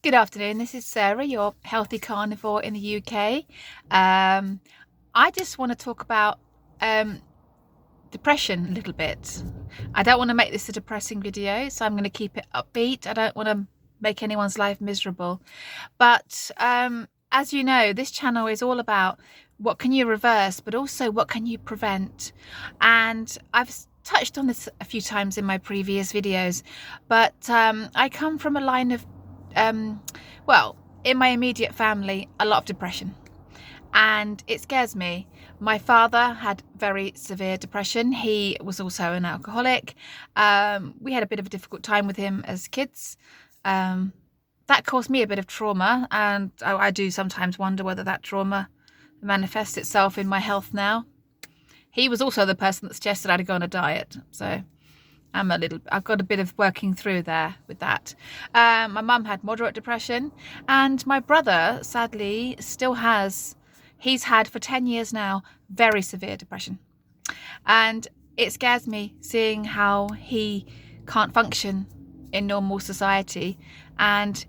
Good afternoon. This is Sarah, your healthy carnivore in the UK. I just want to talk about depression a little bit. I don't want to make this a depressing video, so I'm going to keep it upbeat. I don't want to make anyone's life miserable. But as you know, this channel is all about what can you reverse, but also what can you prevent. And I've touched on this a few times in my previous videos, but I come from a line of um, well, in my immediate family, a lot of depression, and it scares me. My father had very severe depression. He was also an alcoholic. We had a bit of a difficult time with him as kids. That caused me a bit of trauma, and I do sometimes wonder whether that trauma manifests itself in my health now. He was also the person that suggested I'd go on a diet, so I've got a bit of working through there with that. My mum had moderate depression, and my brother, sadly, he's had for 10 years now, very severe depression. And it scares me seeing how he can't function in normal society, and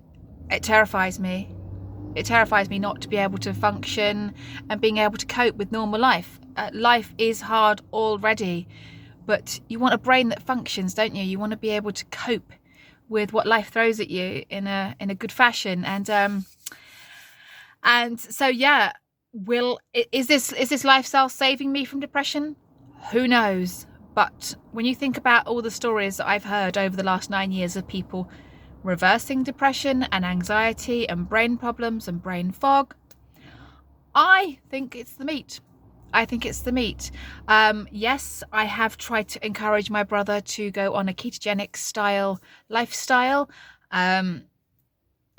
it terrifies me. It terrifies me not to be able to function and being able to cope with normal life. Life is hard already. But you want a brain that functions, don't you? You want to be able to cope with what life throws at you in a good fashion. And so yeah, is this lifestyle saving me from depression? Who knows? But when you think about all the stories that I've heard over the last 9 years of people reversing depression and anxiety and brain problems and brain fog, I think it's the meat. I think it's the meat. Yes, I have tried to encourage my brother to go on a ketogenic style lifestyle. I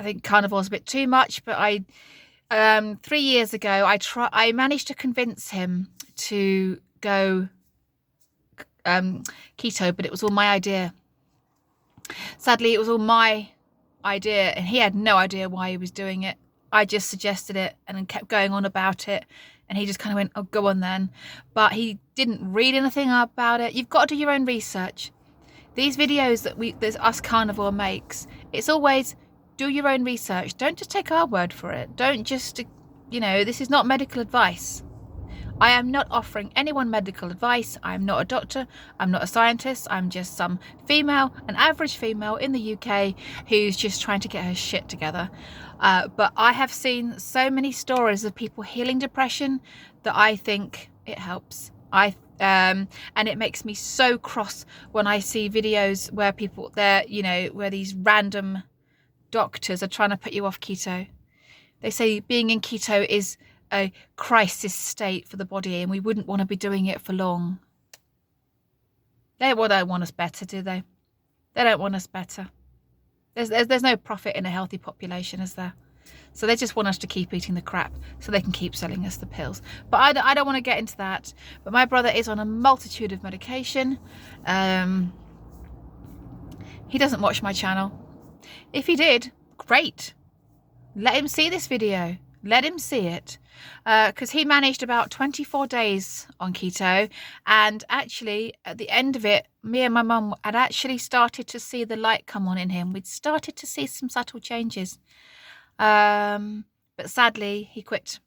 think carnivore's a bit too much, but 3 years ago, I managed to convince him to go keto, but it was all my idea. Sadly, it was all my idea, and he had no idea why he was doing it. I just suggested it and then kept going on about it. And he just kind of went, oh, go on then. But he didn't read anything about it. You've got to do your own research. These videos that Us Carnivore makes, it's always do your own research. Don't just take our word for it. Don't just, this is not medical advice. I am not offering anyone medical advice. I'm not a doctor. I'm not a scientist. I'm just some female, an average female in the UK who's just trying to get her shit together. But I have seen so many stories of people healing depression that I think it helps. And it makes me so cross when I see videos where where these random doctors are trying to put you off keto. They say being in keto is a crisis state for the body and we wouldn't want to be doing it for long. They don't want us better, do they? They don't want us better. There's no profit in a healthy population, is there? So they just want us to keep eating the crap so they can keep selling us the pills. But I don't want to get into that. But my brother is on a multitude of medication. He doesn't watch my channel. If he did, great. Let him see this video. Let him see it. Because he managed about 24 days on keto, and actually at the end of it, me and my mum had actually started to see the light come on in him. We'd started to see some subtle changes, but sadly he quit.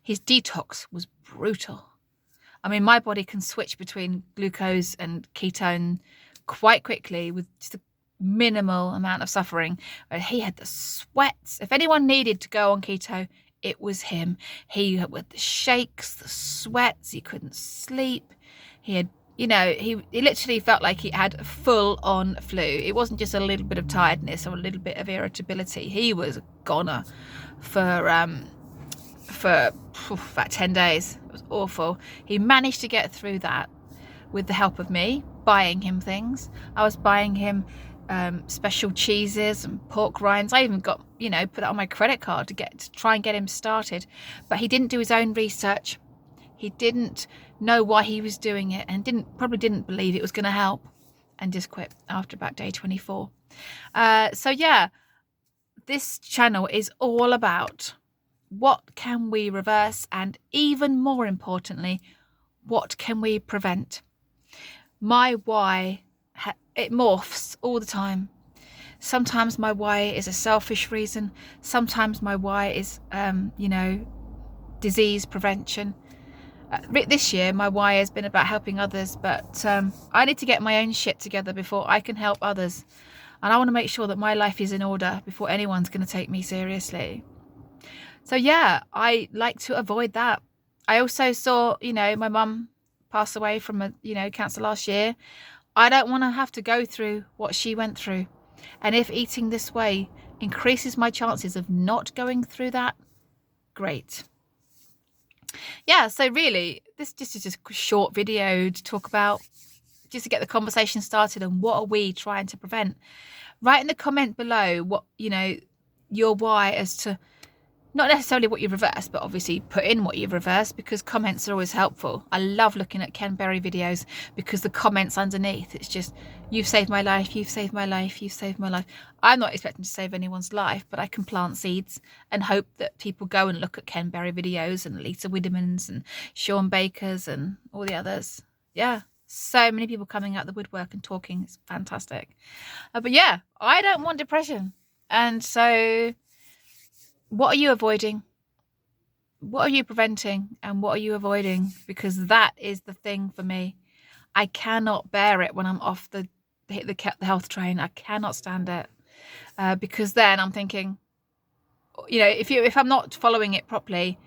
His detox was brutal. I mean, my body can switch between glucose and ketone quite quickly with just a minimal amount of suffering. But he had the sweats. If anyone needed to go on keto, it was him. He with the shakes, the sweats, he couldn't sleep. He had, he literally felt like he had full on flu. It wasn't just a little bit of tiredness or a little bit of irritability. He was a goner for about 10 days. It was awful. He managed to get through that with the help of me buying him things. I was buying him special cheeses and pork rinds. I even got, put it on my credit card to try and get him started. But he didn't do his own research. He didn't know why he was doing it and probably didn't believe it was going to help, and just quit after about day 24. So yeah, this channel is all about what can we reverse, and even more importantly, what can we prevent. My why, it morphs all the time. Sometimes my why is a selfish reason. Sometimes my why is, you know, disease prevention. This year, my why has been about helping others, but I need to get my own shit together before I can help others. And I want to make sure that my life is in order before anyone's going to take me seriously. So yeah, I like to avoid that. I also saw, you know, my mum pass away from a, you know, cancer last year. I don't want to have to go through what she went through. And if eating this way increases my chances of not going through that, great. Yeah, so really, this just is just a short video to talk about, just to get the conversation started and what are we trying to prevent. Write in the comment below what, you know, your why as to, not necessarily what you've reversed, but obviously put in what you've reversed, because comments are always helpful. I love looking at Ken Berry videos because the comments underneath, it's just, you've saved my life, you've saved my life, you've saved my life. I'm not expecting to save anyone's life, but I can plant seeds and hope that people go and look at Ken Berry videos and Lisa Widderman's and Sean Baker's and all the others. Yeah, so many people coming out the woodwork and talking. It's fantastic. But yeah, I don't want depression. And so what are you avoiding? What are you preventing? And what are you avoiding? Because that is the thing for me. I cannot bear it when I'm off the health train. I cannot stand it. Because then I'm thinking, you know, if I'm not following it properly,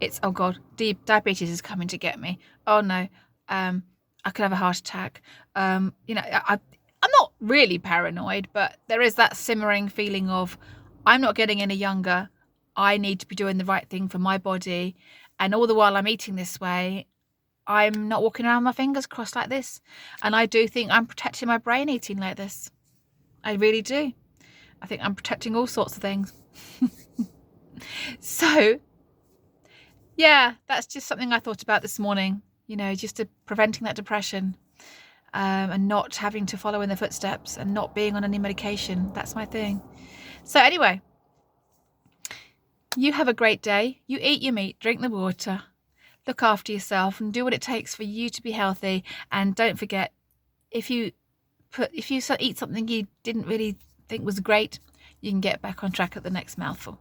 it's, oh God, diabetes is coming to get me. Oh no, I could have a heart attack. You know, I'm not really paranoid, but there is that simmering feeling of, I'm not getting any younger. I need to be doing the right thing for my body. And all the while I'm eating this way, I'm not walking around with my fingers crossed like this. And I do think I'm protecting my brain eating like this. I really do. I think I'm protecting all sorts of things. So, yeah, that's just something I thought about this morning. You know, just preventing that depression, and not having to follow in the footsteps and not being on any medication. That's my thing. So anyway, you have a great day. You eat your meat, drink the water, look after yourself, and do what it takes for you to be healthy. And don't forget, if you eat something you didn't really think was great, you can get back on track at the next mouthful.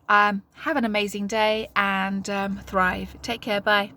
Have an amazing day and thrive. Take care. Bye.